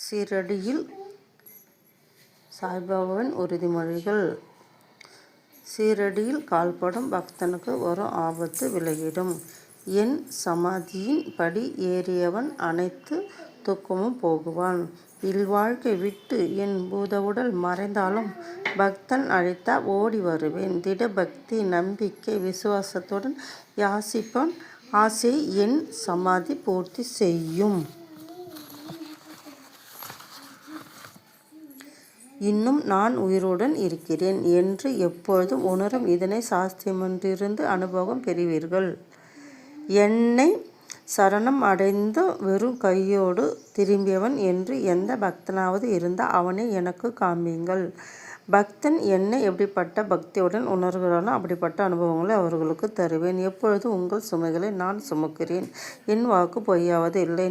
சீரடியில் சாய்பாபாவின் உறுதிமொழிகள். சீரடியில் கால்படும் பக்தனுக்கு வரும் ஆபத்து விலகிடும். என் சமாதியின் படி ஏறியவன் அனைத்து துக்கமும் போகுவான். இல்வாழ்க்கை விட்டு என் பூதவுடல் மறைந்தாலும் பக்தன் அழைத்தா ஓடி வருவேன். திடபக்தி, நம்பிக்கை, விசுவாசத்துடன் யாசிப்பவன் ஆசையை என் சமாதி பூர்த்தி செய்யும். இன்னும் நான் உயிருடன் இருக்கிறேன் என்று எப்பொழுதும் உணரும் இதனை சாஸ்திரமொன்றிருந்து அனுபவம் பெறுவீர்கள். என்னை சரணம் அடைந்து வெறும் கையோடு திரும்பியவன் என்று எந்த பக்தனாவது இருந்தால் அவனை எனக்கு காண்பீங்கள். பக்தன் என்னை எப்படிப்பட்ட பக்தியுடன் உணர்கிறானோ அப்படிப்பட்ட அனுபவங்களை அவர்களுக்கு தருவேன். எப்பொழுதும் உங்கள் சுமைகளை நான் சுமக்கிறேன். என் வாக்கு பொய்யாவது இல்லை.